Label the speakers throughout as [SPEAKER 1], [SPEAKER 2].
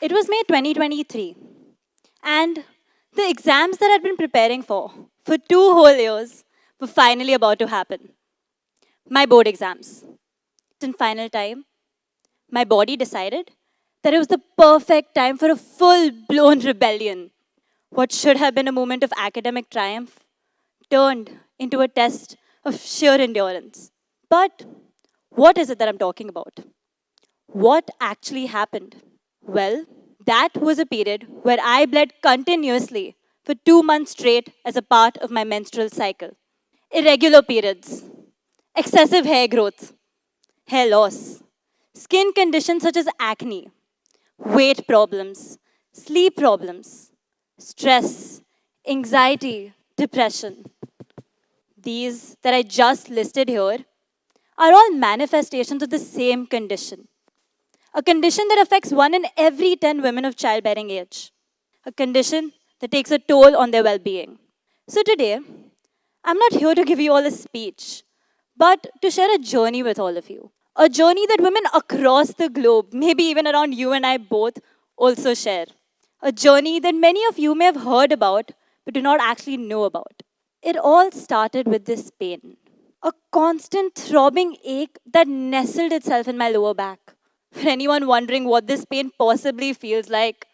[SPEAKER 1] It was May 2023, and the exams that I'd been preparing for 2 whole years, were finally about to happen. My board exams. In final time, my body decided that it was the perfect time for a full blown rebellion. What should have been a moment of academic triumph turned into a test of sheer endurance. But what is it that I'm talking about? What actually happened? Well, that was a period where I bled continuously for 2 months straight as a part of my menstrual cycle. Irregular periods, excessive hair growth, hair loss, skin conditions such as acne, weight problems, sleep problems, stress, anxiety, depression. These that I just listed here are all manifestations of the same condition. A condition that affects 1 in every 10 women of childbearing age. A condition that takes a toll on their well being. So today, I'm not here to give you all a speech, but to share a journey with all of you. A journey that women across the globe, maybe even around you and I both, also share. A journey that many of you may have heard about, but do not actually know about. It all started with this pain. A constant throbbing ache that nestled itself in my lower back. For anyone wondering what this pain possibly feels like,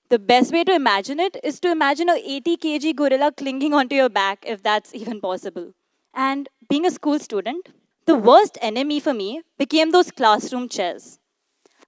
[SPEAKER 1] the best way to imagine it is to imagine a 80 kg gorilla clinging onto your back, if that's even possible. And being a school student, the worst enemy for me became those classroom chairs.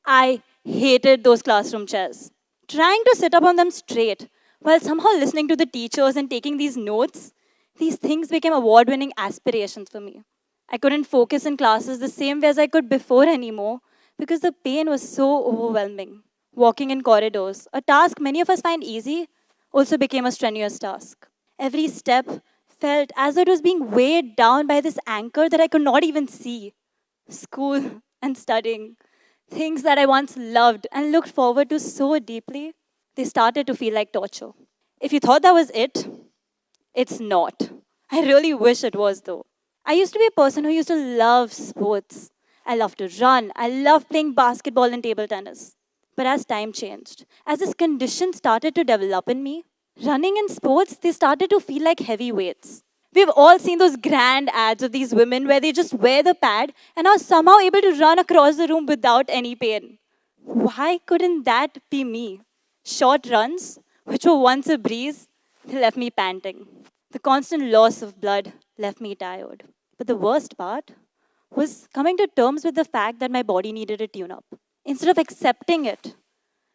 [SPEAKER 1] I hated those classroom chairs. Trying to sit up on them straight while somehow listening to the teachers and taking these notes, these things became award winning aspirations for me. I couldn't focus in classes the same way as I could before anymore because the pain was so overwhelming. Walking in corridors, a task many of us find easy, also became a strenuous task. Every step felt as though it was being weighed down by this anchor that I could not even see. School and studying, things that I once loved and looked forward to so deeply, they started to feel like torture. If you thought that was it, it's not. I really wish it was though. I used to be a person who used to love sports. I loved to run. I loved playing basketball and table tennis. But as time changed, as this condition started to develop in me, running in sports, they started to feel like heavy weights. We've all seen those grand ads of these women where they just wear the pad and are somehow able to run across the room without any pain. Why couldn't that be me? Short runs, which were once a breeze, they left me panting. The constant loss of blood left me tired. But the worst part was coming to terms with the fact that my body needed a tune up. Instead of accepting it,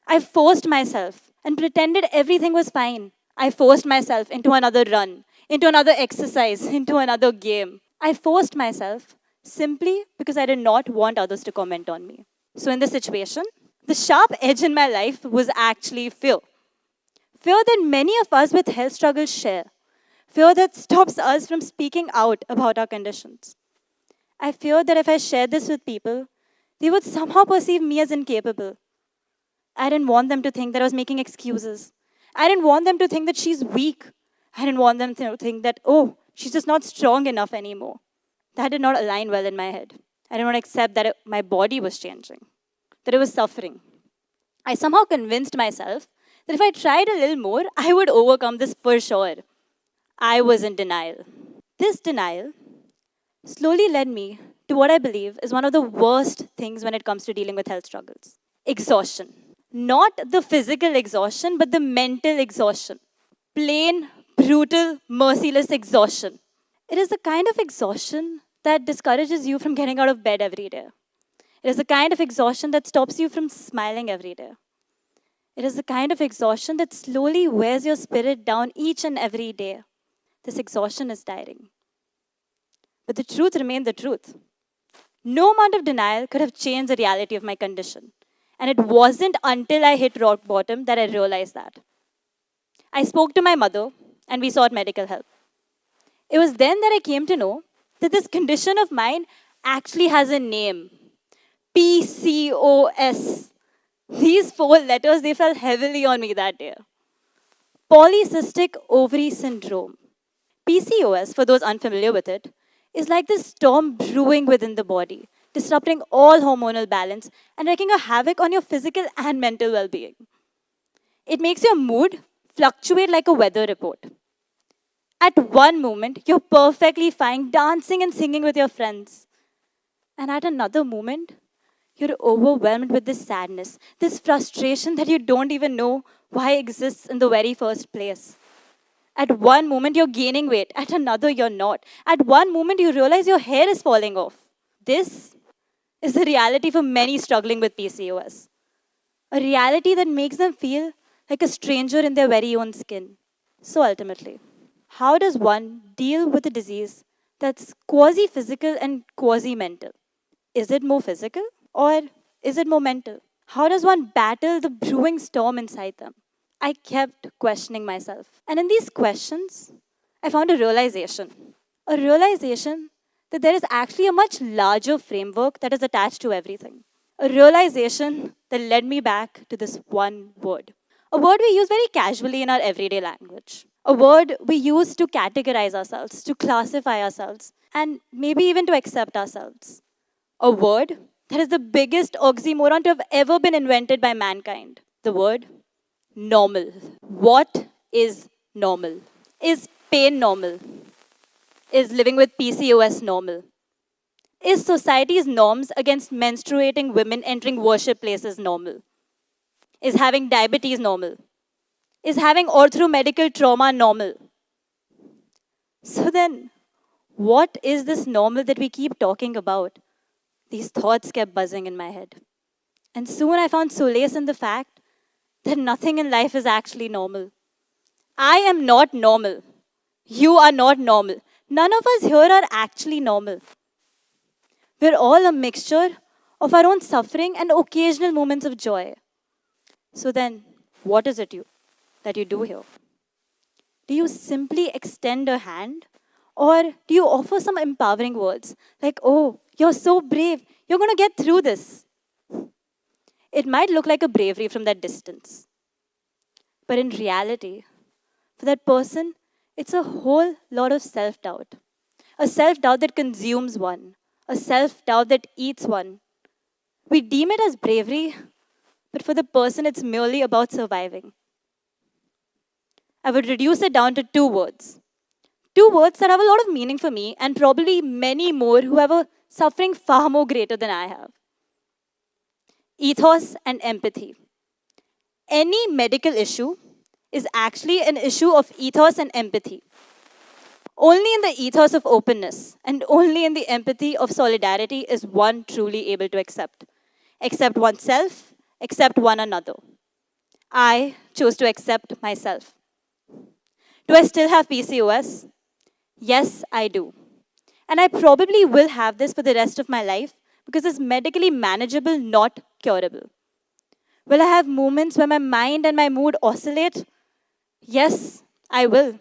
[SPEAKER 1] I forced myself and pretended everything was fine. I forced myself into another run, into another exercise, into another game. I forced myself simply because I did not want others to comment on me. So in this situation, the sharp edge in my life was actually fear. Fear that many of us with health struggles share. Fear that stops us from speaking out about our conditions. I feared that if I shared this with people, they would somehow perceive me as incapable. I didn't want them to think that I was making excuses. I didn't want them to think that she's weak. I didn't want them to think that, oh, she's just not strong enough anymore. That did not align well in my head. I didn't want to accept that my body was changing, that it was suffering. I somehow convinced myself that if I tried a little more, I would overcome this for sure. I was in denial. This denial slowly led me to what I believe is one of the worst things when it comes to dealing with health struggles: exhaustion. Not the physical exhaustion, but the mental exhaustion. Plain, brutal, merciless exhaustion. It is the kind of exhaustion that discourages you from getting out of bed every day. It is the kind of exhaustion that stops you from smiling every day. It is the kind of exhaustion that slowly wears your spirit down each and every day. This exhaustion is tiring. But the truth remained the truth. No amount of denial could have changed the reality of my condition. And it wasn't until I hit rock bottom that I realized that. I spoke to my mother and we sought medical help. It was then that I came to know that this condition of mine actually has a name: PCOS. These 4 letters, they fell heavily on me that day. Polycystic ovary syndrome. PCOS, for those unfamiliar with it, is like this storm brewing within the body, disrupting all hormonal balance and wreaking a havoc on your physical and mental well-being. It makes your mood fluctuate like a weather report. At one moment, you're perfectly fine dancing and singing with your friends. And at another moment, you're overwhelmed with this sadness, this frustration that you don't even know why exists in the very first place. At one moment, you're gaining weight. At another, you're not. At one moment, you realize your hair is falling off. This is the reality for many struggling with PCOS. A reality that makes them feel like a stranger in their very own skin. So ultimately, how does one deal with a disease that's quasi physical and quasi mental? Is it more physical or is it more mental? How does one battle the brewing storm inside them? I kept questioning myself. And in these questions, I found a realization that there is actually a much larger framework that is attached to everything. A realization that led me back to this one word. A word we use very casually in our everyday language. A word we use to categorize ourselves, to classify ourselves, and maybe even to accept ourselves. A word that is the biggest oxymoron to have ever been invented by mankind. The word normal. What is normal? Is pain normal? Is living with PCOS normal? Is society's norms against menstruating women entering worship places normal? Is having diabetes normal? Is having orthomedical trauma normal? So then, what is this normal that we keep talking about? These thoughts kept buzzing in my head. And soon I found solace in the fact that nothing in life is actually normal. I am not normal. You are not normal. None of us here are actually normal. We're all a mixture of our own suffering and occasional moments of joy. So then, what is it that you do here? Do you simply extend a hand? Or do you offer some empowering words like, oh, you're so brave, you're going to get through this? It might look like a bravery from that distance. But in reality, for that person, it's a whole lot of self-doubt. A self-doubt that consumes one. A self-doubt that eats one. We deem it as bravery, but for the person, it's merely about surviving. I would reduce it down to two words. Two words that have a lot of meaning for me and probably many more who have a suffering far more greater than I have. Ethos and empathy. Any medical issue is actually an issue of ethos and empathy. Only in the ethos of openness and only in the empathy of solidarity is one truly able to accept. Accept oneself, accept one another. I chose to accept myself. Do I still have PCOS? Yes, I do. And I probably will have this for the rest of my life because it's medically manageable, not curable. Will I have moments where my mind and my mood oscillate? Yes, I will.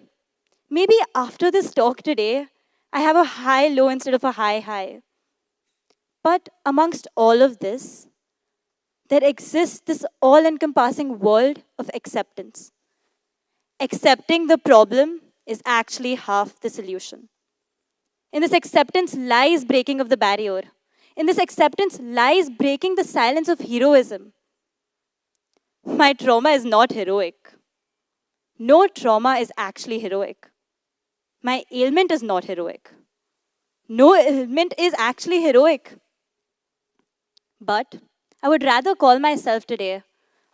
[SPEAKER 1] Maybe after this talk today, I have a high-low instead of a high-high. But amongst all of this, there exists this all-encompassing world of acceptance. Accepting the problem is actually half the solution. In this acceptance lies breaking of the barrier. In this acceptance lies breaking the silence of heroism. My trauma is not heroic. No trauma is actually heroic. My ailment is not heroic. No ailment is actually heroic. But I would rather call myself today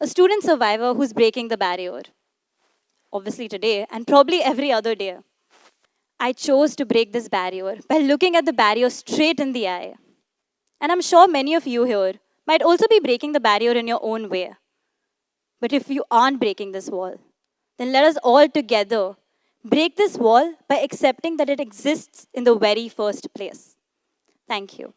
[SPEAKER 1] a student survivor who's breaking the barrier. Obviously today, and probably every other day. I chose to break this barrier by looking at the barrier straight in the eye. And I'm sure many of you here might also be breaking the barrier in your own way. But if you aren't breaking this wall, then let us all together break this wall by accepting that it exists in the very first place. Thank you.